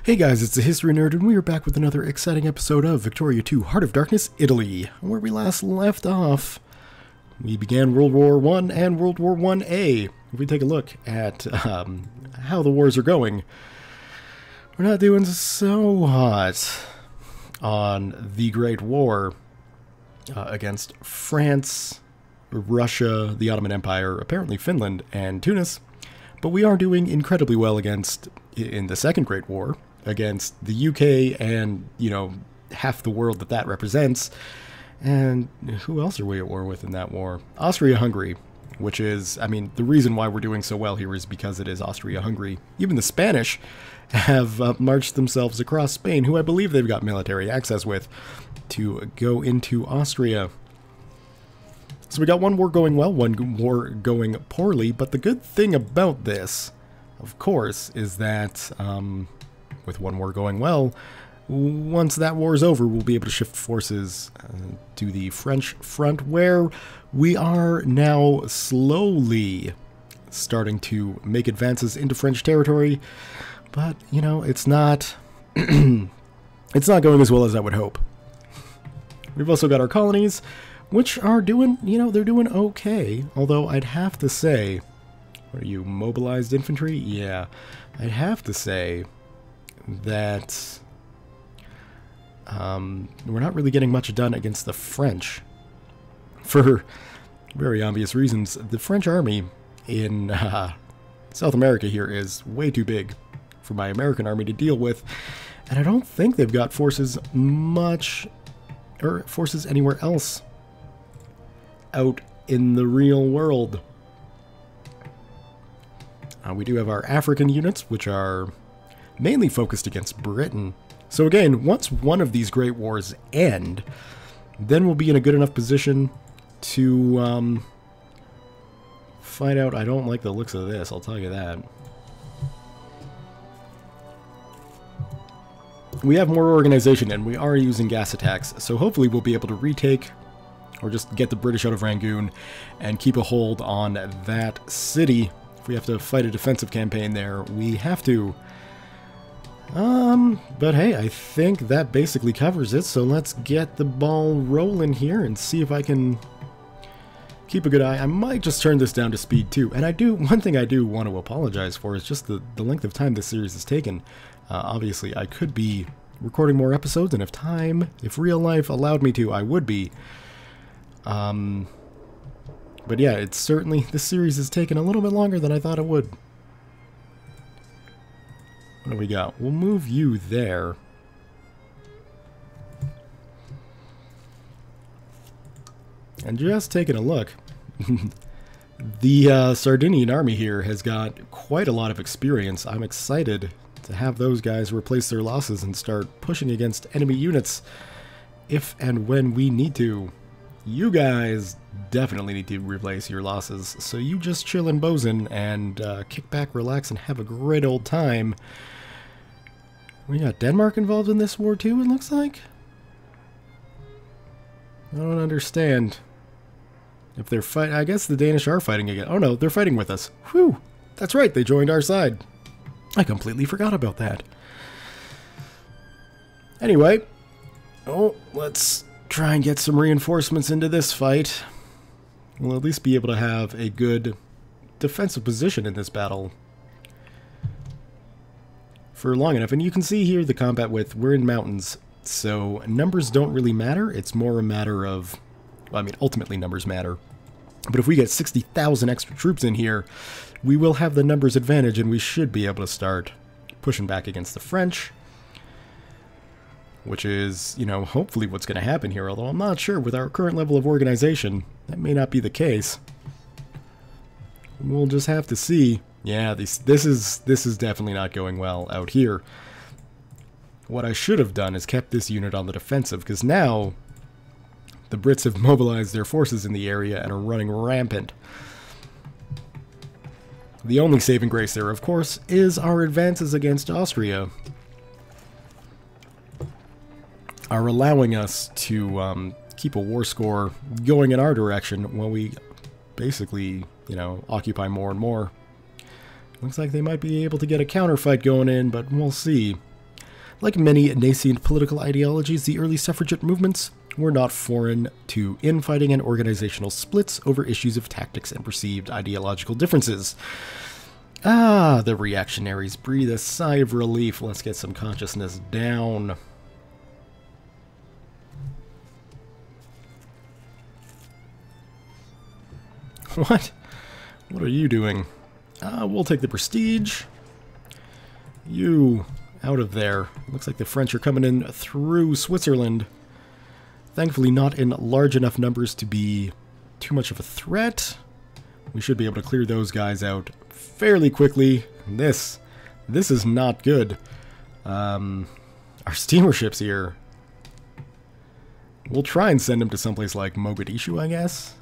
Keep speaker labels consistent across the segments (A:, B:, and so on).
A: Hey guys, it's the History Nerd, and we are back with another exciting episode of Victoria 2 Heart of Darkness, Italy. Where we last left off, we began World War I and World War I-A. If we take a look at how the wars are going, we're not doing so hot on the Great War against France, Russia, the Ottoman Empire, apparently Finland, and Tunis. But we are doing incredibly well in the Second Great War, against the UK and, half the world that represents. And who else are we at war with in that war? Austria-Hungary, which is, the reason why we're doing so well here is because it is Austria-Hungary. Even the Spanish have marched themselves across Spain, who I believe they've got military access with, to go into Austria. So we got one war going well, one war going poorly, but the good thing about this, of course, is that with one war going well, once that war is over, we'll be able to shift forces to the French front, where we are now slowly starting to make advances into French territory. But, it's not it's not going as well as I would hope. We've also got our colonies, which are doing, they're doing okay. Although I'd have to say, what are you, mobilized infantry? Yeah, I'd have to say that we're not really getting much done against the French. For very obvious reasons. The French army in South America here is way too big for my American army to deal with. And I don't think they've got forces anywhere else out in the real world. We do have our African units, which are mainly focused against Britain. So again, once one of these great wars end, then we'll be in a good enough position to find out. I don't like the looks of this, I'll tell you that. We have more organization and we are using gas attacks, so hopefully we'll be able to retake or just get the British out of Rangoon and keep a hold on that city. If we have to fight a defensive campaign there, we have to. But hey, I think that basically covers it, so let's get the ball rolling here and see if I can keep a good eye. I might just turn this down to speed too, and one thing I do want to apologize for is just the length of time this series has taken. Obviously, I could be recording more episodes, and if real life allowed me to, I would be. But yeah, this series has taken a little bit longer than I thought it would. What do we got? We'll move you there. And just taking a look, the Sardinian army here has got quite a lot of experience. I'm excited to have those guys replace their losses and start pushing against enemy units if and when we need to. You guys definitely need to replace your losses, so you just chill in Bozen and kick back, relax, and have a great old time. We got Denmark involved in this war too, it looks like? I don't understand. If they're fighting, I guess the Danish are fighting again. Oh no, they're fighting with us. Whew! That's right, they joined our side. I completely forgot about that. Anyway, let's try and get some reinforcements into this fight. We'll at least be able to have a good defensive position in this battle for long enough. And you can see here the combat width. We're in mountains, so numbers don't really matter. It's more a matter of, ultimately numbers matter. But if we get 60,000 extra troops in here, we will have the numbers advantage, and we should be able to start pushing back against the French, which is, hopefully what's going to happen here, although I'm not sure. With our current level of organization, that may not be the case. We'll just have to see. Yeah, this is definitely not going well out here. What I should have done is kept this unit on the defensive, because now the Brits have mobilized their forces in the area and are running rampant. The only saving grace there, of course, is our advances against Austria are allowing us to keep a war score going in our direction while we basically, occupy more and more. Looks like they might be able to get a counterfight going in, but we'll see. Like many nascent political ideologies, the early suffragette movements were not foreign to infighting and organizational splits over issues of tactics and perceived ideological differences. Ah, the reactionaries breathe a sigh of relief. Let's get some consciousness down. What? What are you doing? We'll take the prestige. You, out of there. Looks like the French are coming in through Switzerland. Thankfully not in large enough numbers to be too much of a threat. We should be able to clear those guys out fairly quickly. This is not good. Our steamer ships here. We'll try and send them to someplace like Mogadishu, I guess.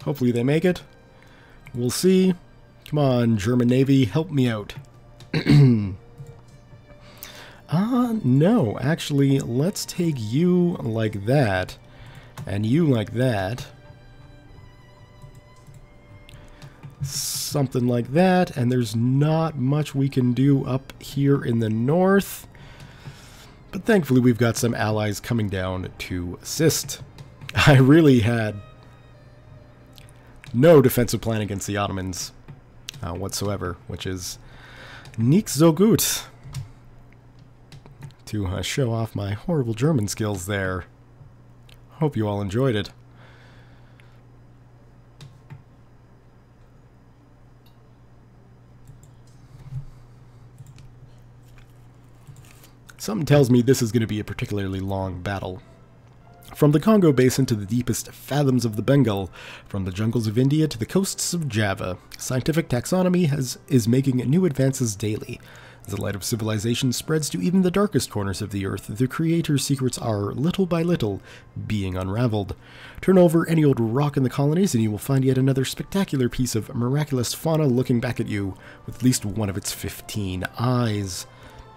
A: Hopefully they make it. We'll see. Come on, German Navy, help me out. No, actually, let's take you like that, and you like that. Something like that, and there's not much we can do up here in the north. But thankfully we've got some allies coming down to assist. I really had no defensive plan against the Ottomans whatsoever, which is nicht so gut. To show off my horrible German skills there. Hope you all enjoyed it. Something tells me this is going to be a particularly long battle. From the Congo Basin to the deepest fathoms of the Bengal, from the jungles of India to the coasts of Java, scientific taxonomy is making new advances daily. As the light of civilization spreads to even the darkest corners of the earth, the Creator's secrets are, little by little, being unraveled. Turn over any old rock in the colonies and you will find yet another spectacular piece of miraculous fauna looking back at you, with at least one of its 15 eyes.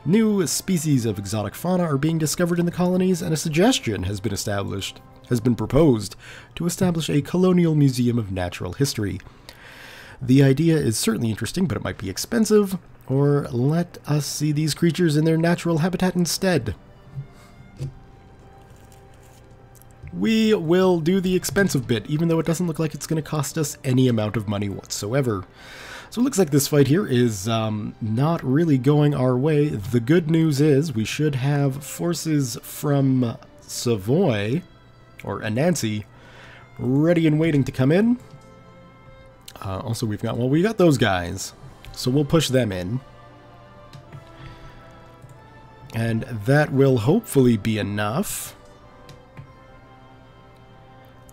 A: New species of exotic fauna are being discovered in the colonies, and a suggestion has been proposed to establish a colonial museum of natural history. The idea is certainly interesting, but it might be expensive, or let us see these creatures in their natural habitat instead. We will do the expensive bit, even though it doesn't look like it's going to cost us any amount of money whatsoever. So it looks like this fight here is not really going our way. The good news is we should have forces from Savoy, or Anansi, ready and waiting to come in. Also, we got those guys, so we'll push them in. And that will hopefully be enough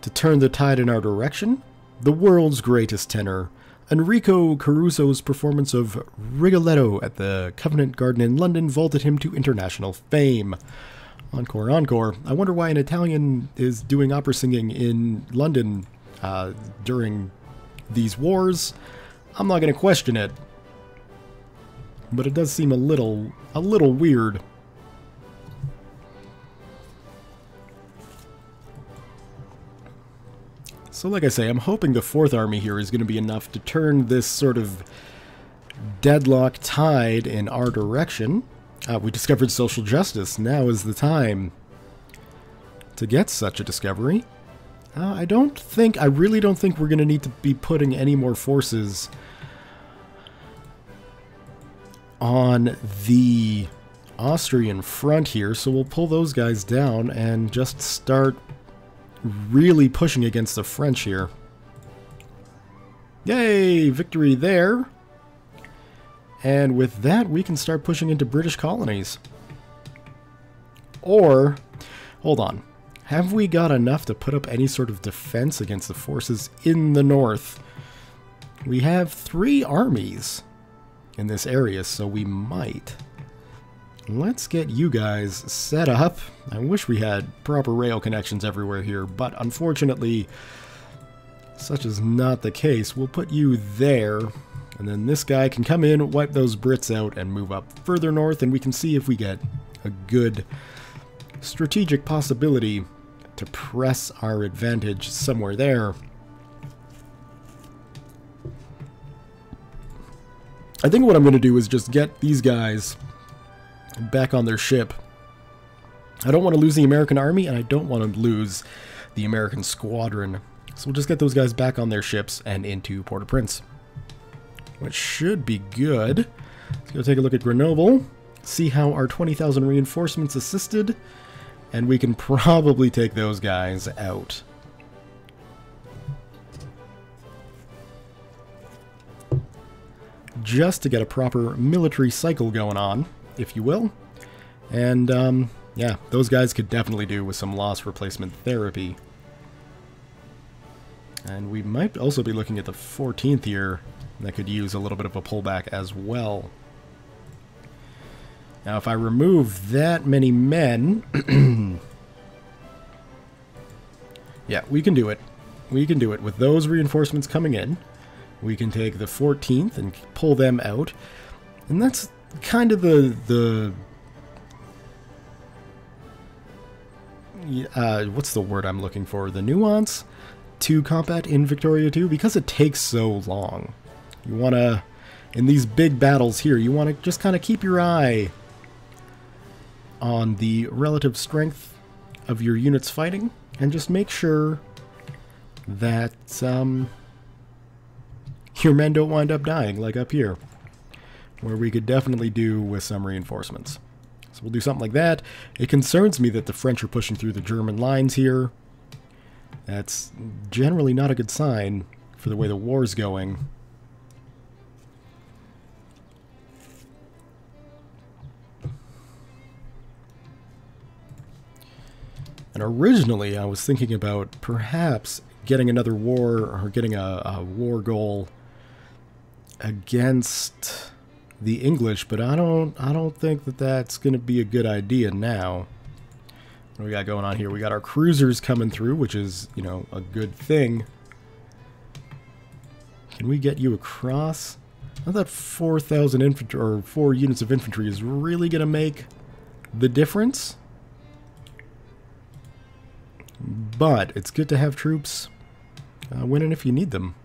A: to turn the tide in our direction. The world's greatest tenor, Enrico Caruso's performance of Rigoletto at the Covent Garden in London vaulted him to international fame. Encore, encore. I wonder why an Italian is doing opera singing in London during these wars. I'm not going to question it, but it does seem a little weird. So like I say, I'm hoping the 4th Army here is going to be enough to turn this sort of deadlock tide in our direction. We discovered social justice. Now is the time to get such a discovery. I really don't think we're going to need to be putting any more forces on the Austrian front here, so we'll pull those guys down and just start really pushing against the French here. Yay! Victory there! And with that, we can start pushing into British colonies. Or, hold on. Have we got enough to put up any sort of defense against the forces in the north? We have 3 armies in this area, so we might. Let's get you guys set up. I wish we had proper rail connections everywhere here, but unfortunately, such is not the case. We'll put you there, and then this guy can come in, wipe those Brits out, and move up further north, and we can see if we get a good strategic possibility to press our advantage somewhere there. I think what I'm going to do is just get these guys back on their ship. I don't want to lose the American army, and I don't want to lose the American squadron. So we'll just get those guys back on their ships and into Port-au-Prince, which should be good. Let's go take a look at Grenoble, see how our 20,000 reinforcements assisted, and we can probably take those guys out. Just to get a proper military cycle going on, if you will. And, yeah, those guys could definitely do with some loss replacement therapy. And we might also be looking at the 14th here. That could use a little bit of a pullback as well. Now, if I remove that many men... yeah, we can do it. We can do it. With those reinforcements coming in, we can take the 14th and pull them out. And that's kind of the what's the word I'm looking for? The nuance to combat in Victoria 2, because it takes so long. You want to, in these big battles here, you want to just kind of keep your eye on the relative strength of your units fighting, and just make sure that your men don't wind up dying, like up here, where we could definitely do with some reinforcements. So we'll do something like that. It concerns me that the French are pushing through the German lines here. That's generally not a good sign for the way the war's going. And originally I was thinking about perhaps getting another war, or getting a war goal against the English, but I don't think that that's going to be a good idea now. What do we got going on here? We got our cruisers coming through, which is, you know, a good thing. Can we get you across? I thought 4,000 infantry, or 4 units of infantry, is really going to make the difference. But it's good to have troops winning if you need them.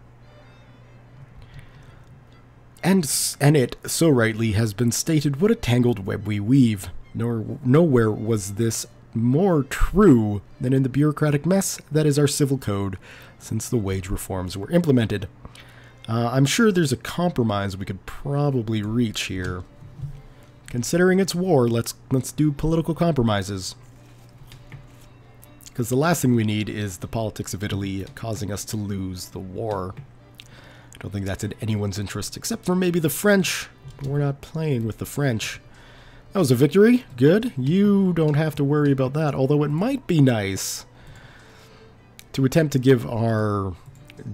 A: And it so rightly has been stated, what a tangled web we weave. Nowhere was this more true than in the bureaucratic mess that is our civil code since the wage reforms were implemented. I'm sure there's a compromise we could probably reach here. Considering it's war, let's do political compromises. Because the last thing we need is the politics of Italy causing us to lose the war. I don't think that's in anyone's interest, except for maybe the French. We're not playing with the French. That was a victory. Good. You don't have to worry about that, although it might be nice to attempt to give our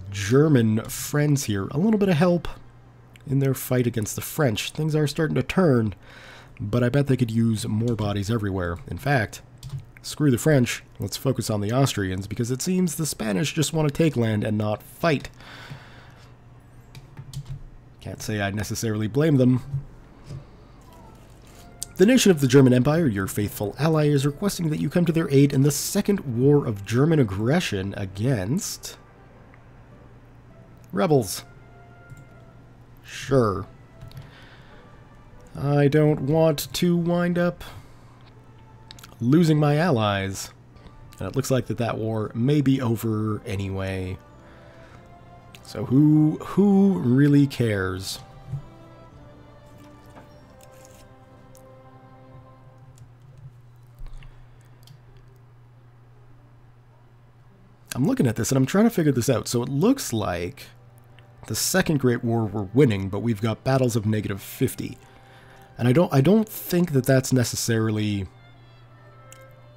A: German friends here a little bit of help in their fight against the French. Things are starting to turn, but I bet they could use more bodies everywhere. In fact, screw the French. Let's focus on the Austrians, because it seems the Spanish just want to take land and not fight. Can't say I necessarily blame them. The nation of the German Empire, your faithful ally, is requesting that you come to their aid in the second war of German aggression against rebels. Sure. I don't want to wind up losing my allies. And it looks like that war may be over anyway. So who really cares? I'm looking at this and I'm trying to figure this out. So it looks like the Second Great War we're winning, but we've got battles of -50. And I don't think that that's necessarily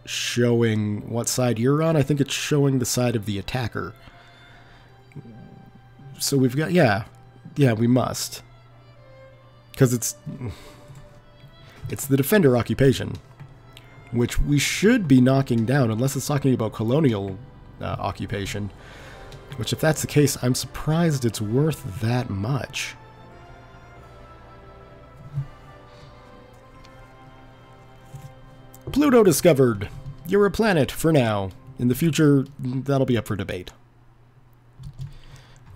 A: showing what side you're on. I think it's showing the side of the attacker. So we've got, yeah, we must. Because it's the defender occupation, which we should be knocking down, unless it's talking about colonial occupation. Which, if that's the case, I'm surprised it's worth that much. Pluto discovered. You're a planet for now. In the future, that'll be up for debate.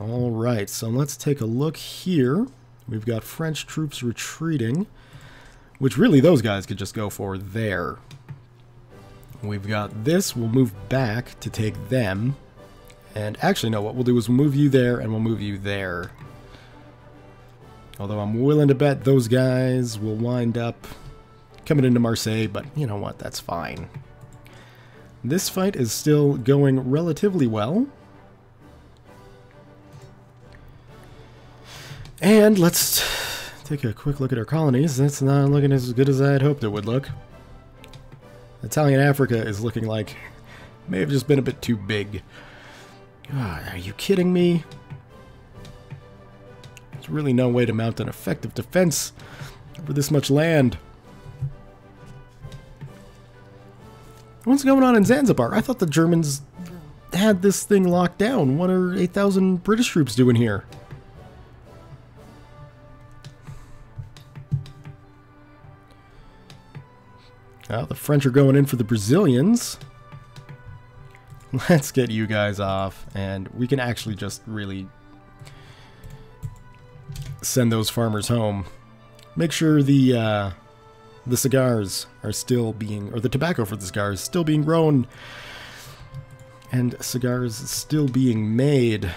A: Alright, so let's take a look here. We've got French troops retreating. which really those guys could just go for there. We've got this. We'll move back to take them. And actually, no, what we'll do is we'll move you there and we'll move you there. Although I'm willing to bet those guys will wind up coming into Marseille, but you know what, that's fine. This fight is still going relatively well. And let's take a quick look at our colonies. That's not looking as good as I had hoped it would look. Italian Africa is looking like it may have just been a bit too big. God, are you kidding me? There's really no way to mount an effective defense over this much land. What's going on in Zanzibar? I thought the Germans had this thing locked down. What are 8,000 British troops doing here? Well, the French are going in for the Brazilians. Let's get you guys off, and we can actually just really send those farmers home. Make sure the cigars are still being, or the tobacco for the cigars is still being grown, and cigars still being made.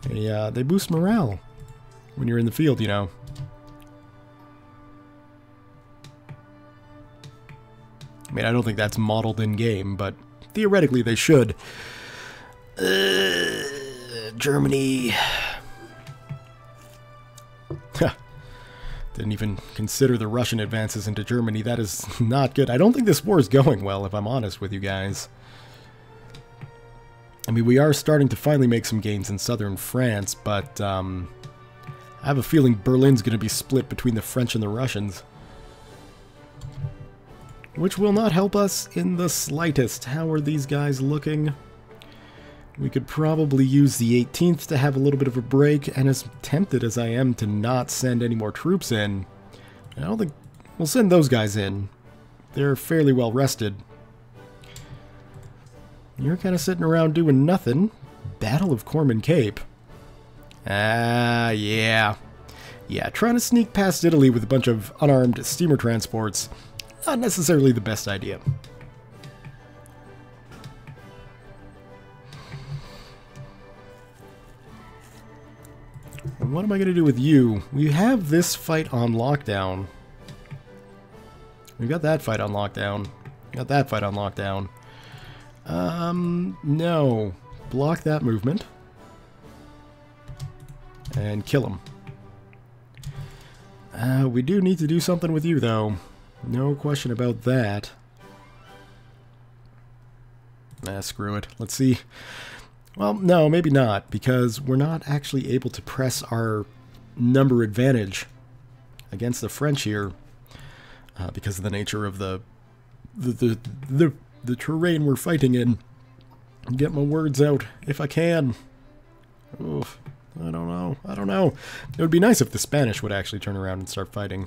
A: They boost morale when you're in the field, you know. I mean, I don't think that's modeled in-game, but theoretically they should. Germany. Didn't even consider the Russian advances into Germany. That is not good. I don't think this war is going well, if I'm honest with you guys. I mean, we are starting to finally make some gains in southern France, but I have a feeling Berlin's going to be split between the French and the Russians. Which will not help us in the slightest. How are these guys looking? We could probably use the 18th to have a little bit of a break, and as tempted as I am to not send any more troops in, I don't think we'll send those guys in. They're fairly well rested. You're kind of sitting around doing nothing. Battle of Corman Cape. Yeah. Yeah, trying to sneak past Italy with a bunch of unarmed steamer transports. Not necessarily the best idea. And what am I going to do with you? We have this fight on lockdown. We've got that fight on lockdown. Got that fight on lockdown. No. Block that movement. And kill him. We do need to do something with you, though. No question about that. Screw it. Let's see. Well, no, maybe not, because we're not actually able to press our number advantage against the French here because of the nature of the terrain we're fighting in. Get my words out if I can. Oof. I don't know. It would be nice if the Spanish would actually turn around and start fighting.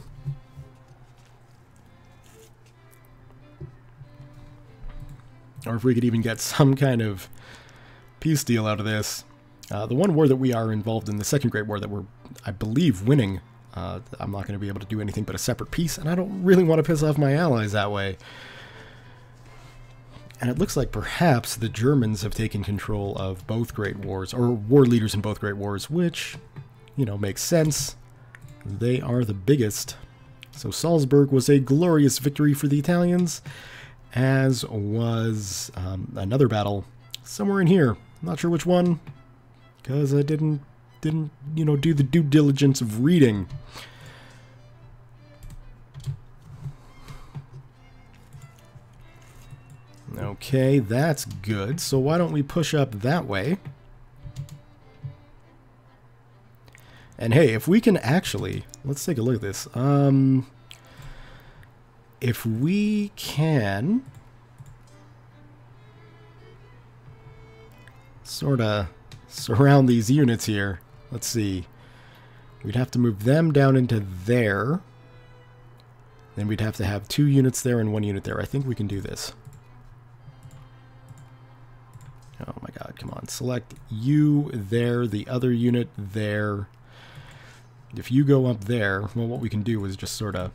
A: Or if we could even get some kind of peace deal out of this. The one war that we are involved in, the Second Great War, that we're, I believe, winning, I'm not going to be able to do anything but a separate peace, and I don't really want to piss off my allies that way. And it looks like perhaps the Germans have taken control of both Great Wars, or war leaders in both Great Wars, which, you know, makes sense. They are the biggest. So Salzburg was a glorious victory for the Italians, as was another battle somewhere in here. I'm not sure which one, because I didn't do the due diligence of reading. Okay, that's good. So why don't we push up that way? And hey, if we can actually, let's take a look at this. If we can sort of surround these units here, let's see. We'd have to move them down into there. Then we'd have to have 2 units there and 1 unit there. I think we can do this. Oh my god, come on. Select you there, the other unit there. if you go up there, well, what we can do is just sort of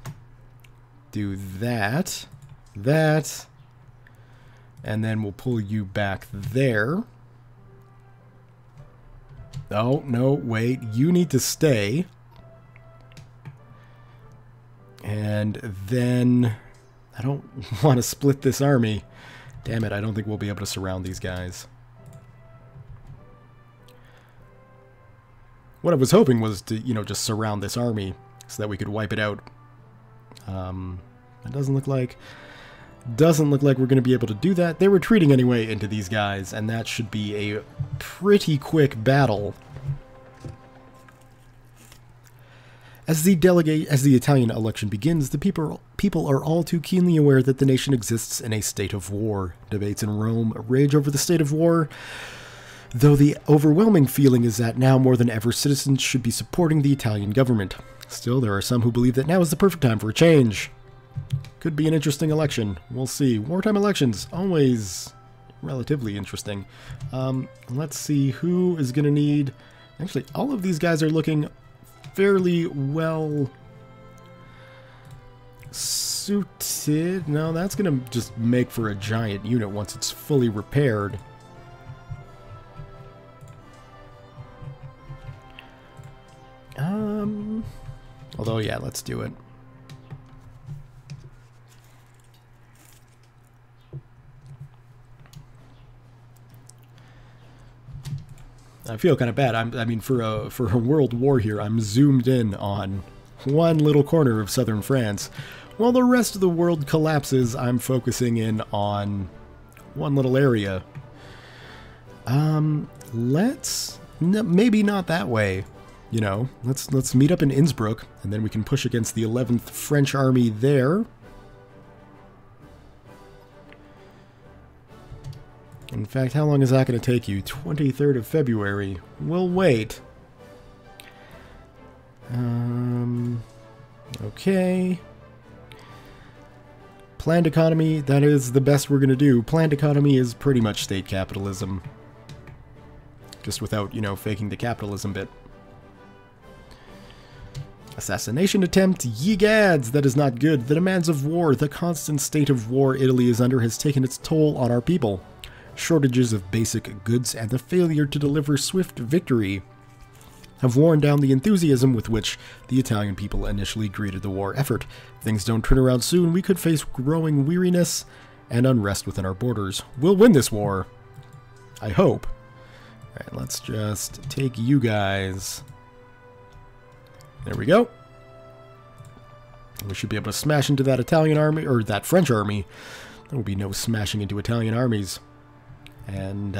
A: do that, and then we'll pull you back there. Oh, no, wait, you need to stay. And then, I don't want to split this army. Damn it, I don't think we'll be able to surround these guys. What I was hoping was to, you know, just surround this army so that we could wipe it out. It doesn't look like we're going to be able to do that. They're retreating anyway into these guys, and that should be a pretty quick battle. As the Italian election begins, the people are all too keenly aware that the nation exists in a state of war. Debates in Rome rage over the state of war, though the overwhelming feeling is that now more than ever citizens should be supporting the Italian government. Still, there are some who believe that now is the perfect time for a change. Could be an interesting election. We'll see. Wartime elections, always relatively interesting. Let's see who is going to need... Actually, all of these guys are looking fairly well suited. No, that's going to just make for a giant unit once it's fully repaired. Although, yeah, let's do it. I feel kind of bad. I mean, for a world war here, I'm zoomed in on one little corner of southern France. While the rest of the world collapses, I'm focusing in on one little area. Maybe not that way. You know, let's meet up in Innsbruck, and then we can push against the 11th French army there. In fact, how long is that going to take you? 23rd of February. We'll wait. Okay. Planned economy, that is the best we're going to do. Planned economy is pretty much state capitalism. Just without, you know, faking the capitalism bit. Assassination attempt, ye gads, that is not good. The demands of war, the constant state of war Italy is under has taken its toll on our people. Shortages of basic goods and the failure to deliver swift victory have worn down the enthusiasm with which the Italian people initially greeted the war effort. If things don't turn around soon, we could face growing weariness and unrest within our borders. We'll win this war. I hope. Alright, let's just take you guys. There we go. We should be able to smash into that Italian army, or that French army. There will be no smashing into Italian armies. And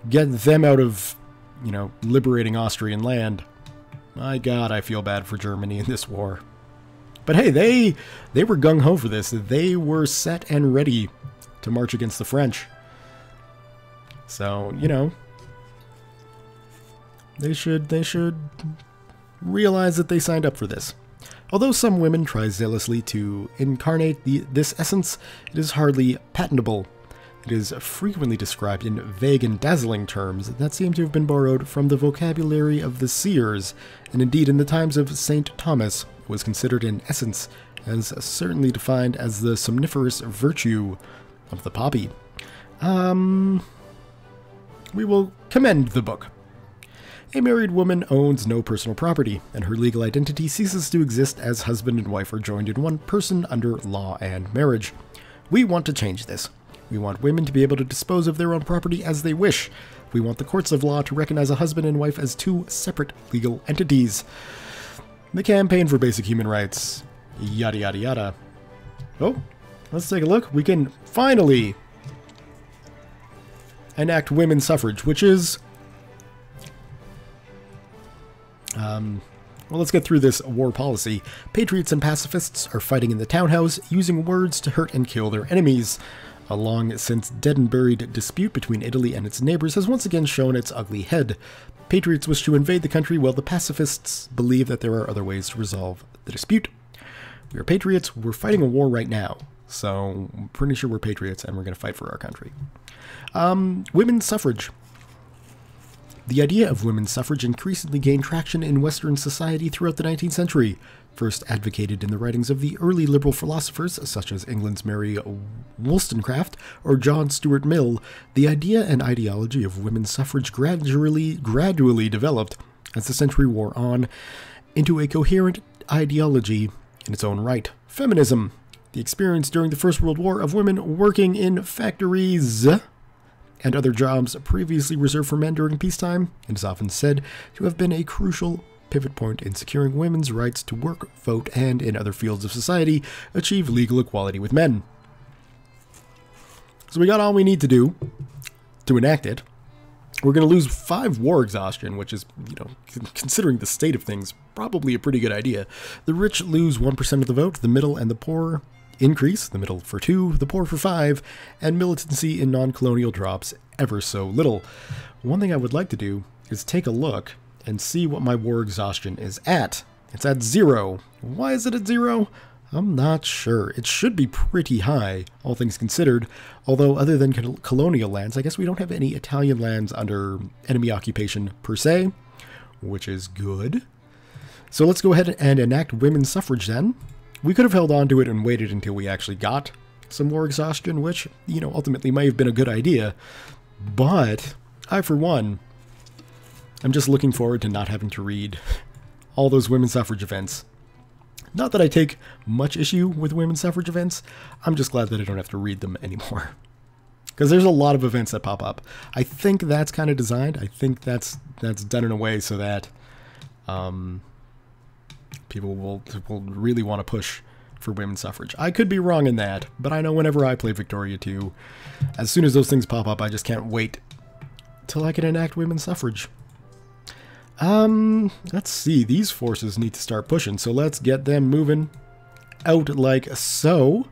A: get them out of, you know, liberating Austrian land. My God, I feel bad for Germany in this war. But hey, they were gung-ho for this. They were set and ready to march against the French. So, you know, they should realize that they signed up for this. Although some women try zealously to incarnate this essence, it is hardly patentable. It is frequently described in vague and dazzling terms that seem to have been borrowed from the vocabulary of the seers, and indeed in the times of St. Thomas was considered in essence as certainly defined as the somniferous virtue of the poppy. We will commend the book. A married woman owns no personal property, and her legal identity ceases to exist as husband and wife are joined in one person under law and marriage. We want to change this. We want women to be able to dispose of their own property as they wish. We want the courts of law to recognize a husband and wife as two separate legal entities. The campaign for basic human rights. Yada yada yada. Oh, let's take a look. We can finally enact women's suffrage, which is... well, let's get through this war policy. Patriots and pacifists are fighting in the townhouse, using words to hurt and kill their enemies. A long since dead and buried dispute between Italy and its neighbors has once again shown its ugly head. Patriots wish to invade the country, while the pacifists believe that there are other ways to resolve the dispute. We are patriots, we're fighting a war right now, so I'm pretty sure we're patriots and we're going to fight for our country. Women's suffrage. The idea of women's suffrage increasingly gained traction in Western society throughout the 19th century. First advocated in the writings of the early liberal philosophers such as England's Mary Wollstonecraft or John Stuart Mill, the idea and ideology of women's suffrage gradually developed as the century wore on into a coherent ideology in its own right. Feminism. The experience during the First World War of women working in factories and other jobs previously reserved for men during peacetime, it is often said to have been a crucial pivot point in securing women's rights to work, vote, and, in other fields of society, achieve legal equality with men. So we got all we need to do to enact it. We're going to lose 5 war exhaustion, which is, considering the state of things, probably a pretty good idea. The rich lose 1% of the vote, the middle and the poor increase, the middle for 2, the poor for 5, and militancy in non-colonial drops ever so little. One thing I would like to do is take a look and see what my war exhaustion is at. It's at 0. Why is it at 0? I'm not sure. It should be pretty high, all things considered, although other than colonial lands, I guess we don't have any Italian lands under enemy occupation per se, which is good. So let's go ahead and enact women's suffrage then. We could have held on to it and waited until we actually got some war exhaustion, which, ultimately might have been a good idea, but I, for one, I'm just looking forward to not having to read all those women's suffrage events. Not that I take much issue with women's suffrage events, I'm just glad that I don't have to read them anymore. Because there's a lot of events that pop up. I think that's kind of designed. I think that's done in a way so that people will really want to push for women's suffrage. I could be wrong in that, but I know whenever I play Victoria 2, as soon as those things pop up, I just can't wait till I can enact women's suffrage. Let's see, these forces need to start pushing, so let's get them moving out like so.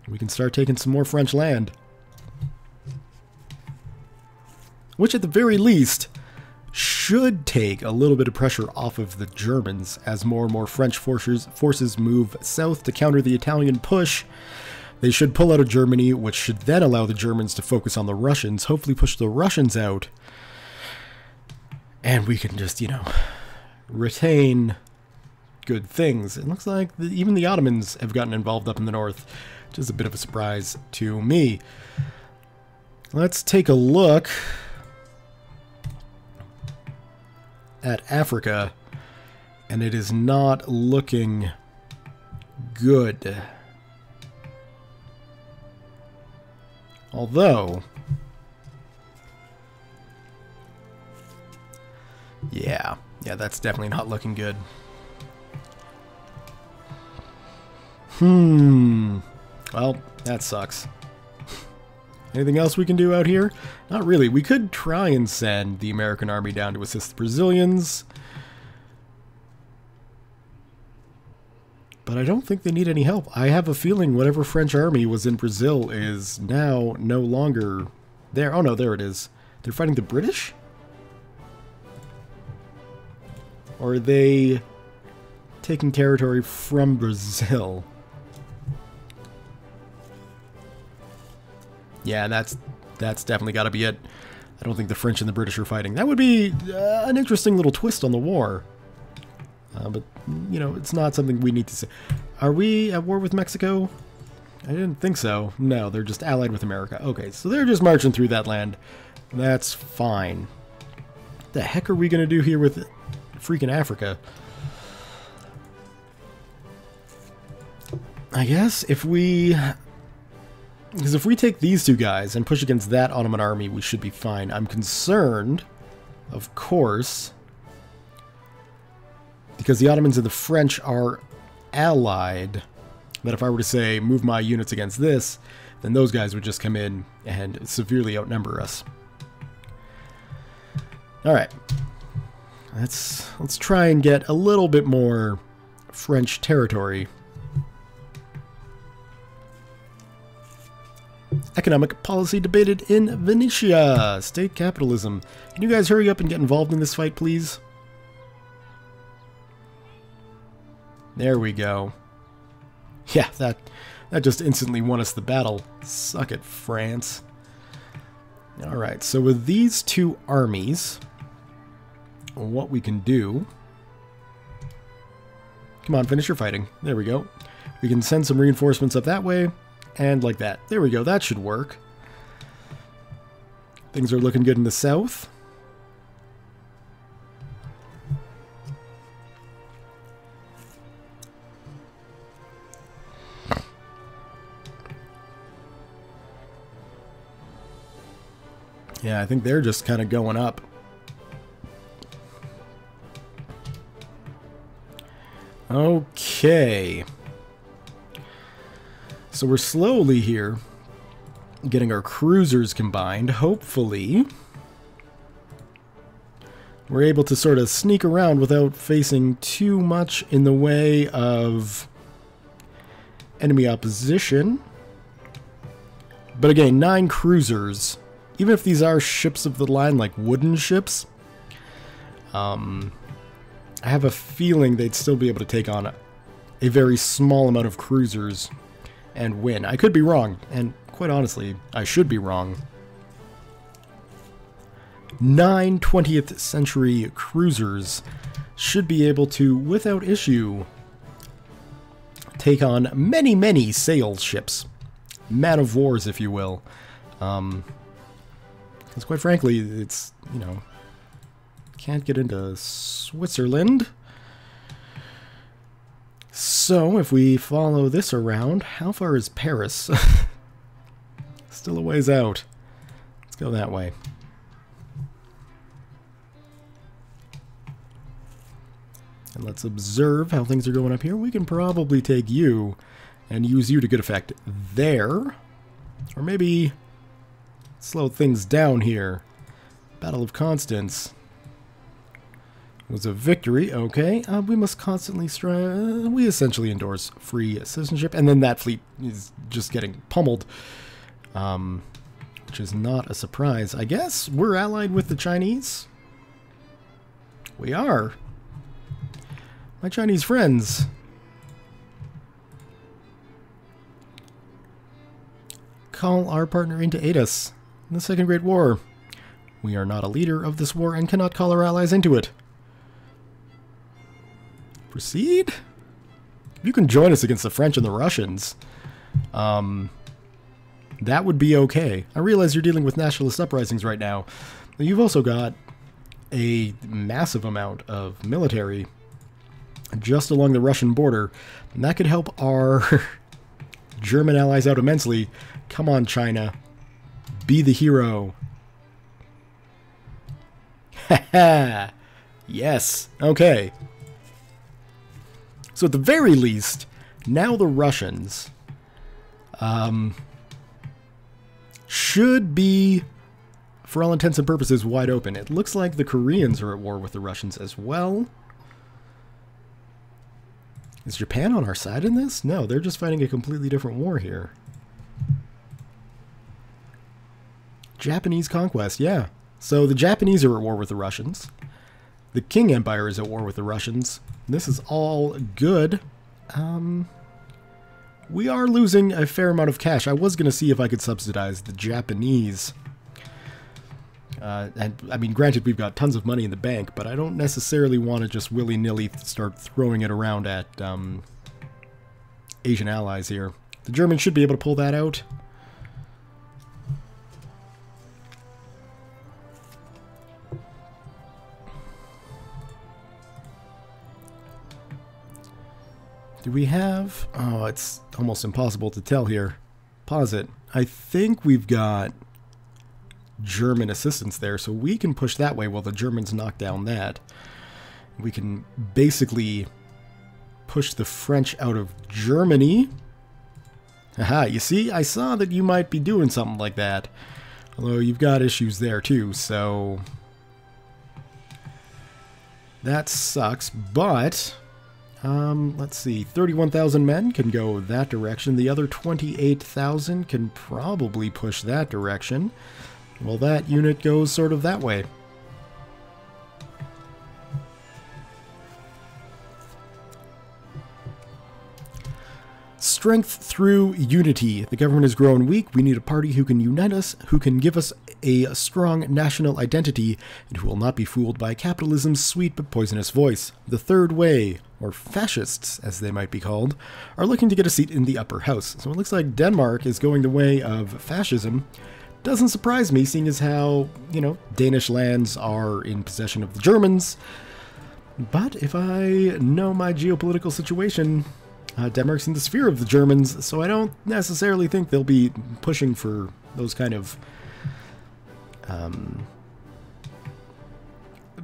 A: We can start taking some more French land. Which at the very least should take a little bit of pressure off of the Germans as more and more French forces move south to counter the Italian push. They should pull out of Germany, which should then allow the Germans to focus on the Russians, hopefully push the Russians out. And we can just, retain good things. It looks like even the Ottomans have gotten involved up in the north, which is a bit of a surprise to me. Let's take a look at Africa, and it is not looking good. Although, yeah, that's definitely not looking good. Well, that sucks. Anything else we can do out here? Not really. We could try and send the American army down to assist the Brazilians, but I don't think they need any help. I have a feeling whatever French army was in Brazil is now no longer there. Oh no, there it is. They're fighting the British? Or are they taking territory from Brazil? Yeah, that's definitely got to be it. I don't think the French and the British are fighting. That would be an interesting little twist on the war. But, it's not something we need to say. Are we at war with Mexico? I didn't think so. No, they're just allied with America. Okay, so they're just marching through that land. That's fine. What the heck are we going to do here with freaking Africa? I guess if we... Because if we take these two guys and push against that Ottoman army, we should be fine. I'm concerned, of course, because the Ottomans and the French are allied, that if I were to say, move my units against this, then those guys would just come in and severely outnumber us. Alright. Let's try and get a little bit more French territory. Economic policy debated in Venetia. State capitalism. Can you guys hurry up and get involved in this fight, please? There we go. Yeah, that just instantly won us the battle. Suck it, France. Alright, so with these two armies, what we can do... Come on, finish your fighting. There we go. We can send some reinforcements up that way, and like that. There we go, that should work. Things are looking good in the south. Yeah, I think they're just kind of going up. Okay. So we're slowly here getting our cruisers combined. Hopefully we're able to sort of sneak around without facing too much in the way of enemy opposition. But again, 9 cruisers. Even if these are ships of the line, like wooden ships, I have a feeling they'd still be able to take on a very small amount of cruisers and win. I could be wrong, and quite honestly, I should be wrong. 9 20th century cruisers should be able to, without issue, take on many, many sail ships. Man of wars, if you will. Because quite frankly, it's, you know, can't get into Switzerland. So, if we follow this around, how far is Paris? Still a ways out. Let's go that way. And let's observe how things are going up here. We can probably take you and use you to good effect there. Or maybe slow things down here. Battle of Constance was a victory. Okay, we must constantly strive. We essentially endorse free citizenship, and then that fleet is just getting pummeled, which is not a surprise. I guess we're allied with the Chinese. We are. My Chinese friends. Call our partner in to aid us in the Second Great War. We are not a leader of this war and cannot call our allies into it. Proceed? If you can join us against the French and the Russians, that would be okay. I realize you're dealing with nationalist uprisings right now. But you've also got a massive amount of military just along the Russian border, and that could help our German allies out immensely. Come on, China. Be the hero. Haha. Yes. Okay. So at the very least, now the Russians should be, for all intents and purposes, wide open. It looks like the Koreans are at war with the Russians as well. Is Japan on our side in this? No, they're just fighting a completely different war here. Japanese conquest, yeah. So the Japanese are at war with the Russians. The Qing Empire is at war with the Russians. This is all good. We are losing a fair amount of cash. I was going to see if I could subsidize the Japanese. And I mean, granted, we've got tons of money in the bank, but I don't necessarily want to just willy-nilly start throwing it around at Asian allies here. The Germans should be able to pull that out. Do we have... Oh, it's almost impossible to tell here. Pause it. I think we've got German assistance there, so we can push that way while the Germans knock down that. We can basically push the French out of Germany. Haha, you see? I saw that you might be doing something like that. Although you've got issues there too, so... that sucks, but... let's see, 31,000 men can go that direction. The other 28,000 can probably push that direction. Well, that unit goes sort of that way. Strength through unity. The government has grown weak. We need a party who can unite us, who can give us a strong national identity, and who will not be fooled by capitalism's sweet but poisonous voice. The Third Way, or fascists as they might be called, are looking to get a seat in the upper house. So it looks like Denmark is going the way of fascism. Doesn't surprise me, seeing as how, Danish lands are in possession of the Germans. But if I know my geopolitical situation, Denmark's in the sphere of the Germans, so I don't necessarily think they'll be pushing for those kind of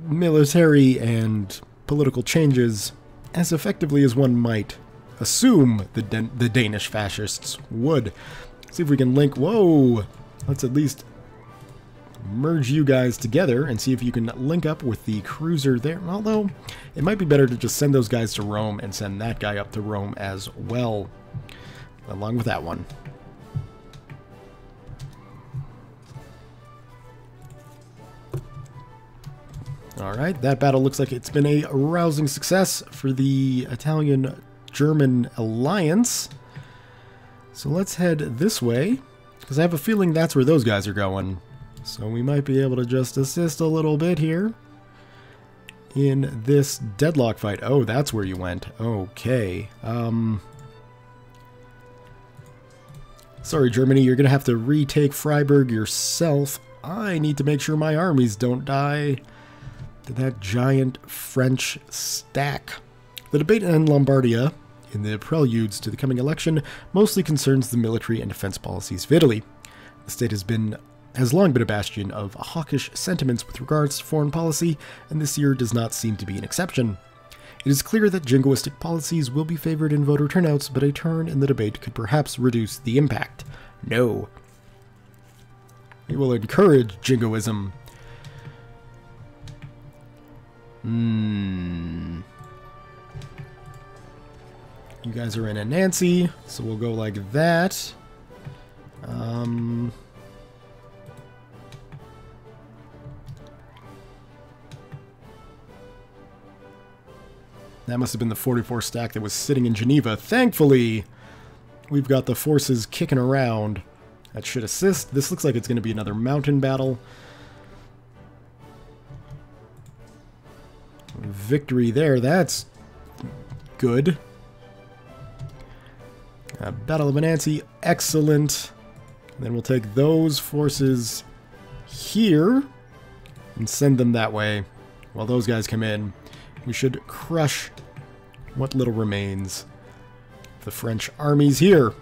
A: military and political changes as effectively as one might assume the Danish fascists would. See if we can link. Whoa! Let's at least merge you guys together and see if you can link up with the cruiser there. Although, it might be better to just send those guys to Rome and send that guy up to Rome as well, along with that one. Alright, that battle looks like it's been a rousing success for the Italian-German alliance. So let's head this way, because I have a feeling that's where those guys are going. So we might be able to just assist a little bit here in this deadlock fight. Oh, that's where you went. Okay. Sorry, Germany, you're going to have to retake Freiburg yourself. I need to make sure my armies don't die to that giant French stack. The debate in Lombardia, in the preludes to the coming election, mostly concerns the military and defense policies of Italy. The state has long been a bastion of hawkish sentiments with regards to foreign policy, and this year does not seem to be an exception. It is clear that jingoistic policies will be favored in voter turnouts, but a turn in the debate could perhaps reduce the impact. No. It will encourage jingoism. You guys are in a Nancy, so we'll go like that. That must have been the 44 stack that was sitting in Geneva. Thankfully, we've got the forces kicking around. That should assist. This looks like it's going to be another mountain battle. Victory there. That's good. Battle of Anansi. Excellent. Then we'll take those forces here and send them that way while those guys come in. We should crush what little remains of the French armies here.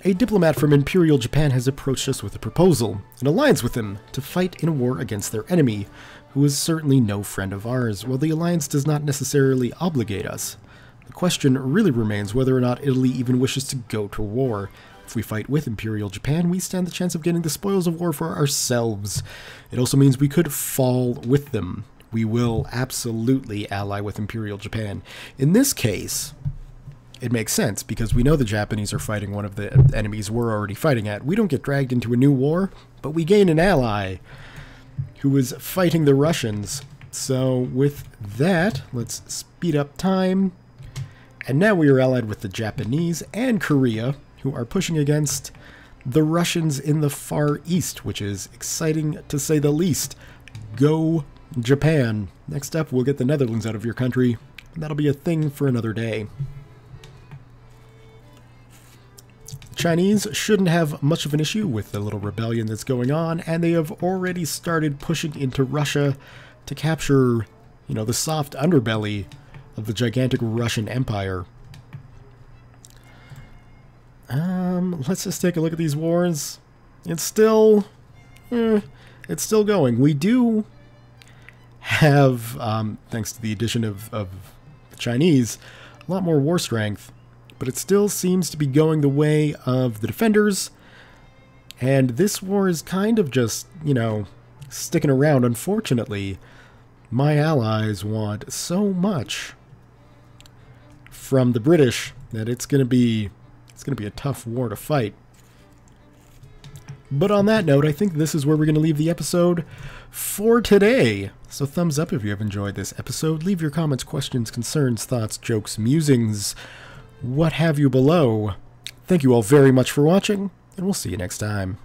A: A diplomat from Imperial Japan has approached us with a proposal, an alliance with them, to fight in a war against their enemy, who is certainly no friend of ours. While the alliance does not necessarily obligate us, the question really remains whether or not Italy even wishes to go to war. If we fight with Imperial Japan, we stand the chance of getting the spoils of war for ourselves. It also means we could fall with them. We will absolutely ally with Imperial Japan. In this case, it makes sense, because we know the Japanese are fighting one of the enemies we're already fighting at. We don't get dragged into a new war, but we gain an ally who is fighting the Russians. So with that, let's speed up time. And now we are allied with the Japanese and Korea, who are pushing against the Russians in the Far East, which is exciting to say the least. Go Japan. Next up, we'll get the Netherlands out of your country. That'll be a thing for another day. The Chinese shouldn't have much of an issue with the little rebellion that's going on, and they have already started pushing into Russia to capture, the soft underbelly of the gigantic Russian Empire. Let's just take a look at these wars. It's still going. We do have, thanks to the addition of the Chinese, a lot more war strength, but it still seems to be going the way of the defenders, and this war is kind of just, sticking around. Unfortunately, my allies want so much from the British that it's going to be a tough war to fight. But on that note, I think this is where we're going to leave the episode for today. So thumbs up if you have enjoyed this episode. Leave your comments, questions, concerns, thoughts, jokes, musings, what have you below. Thank you all very much for watching, and we'll see you next time.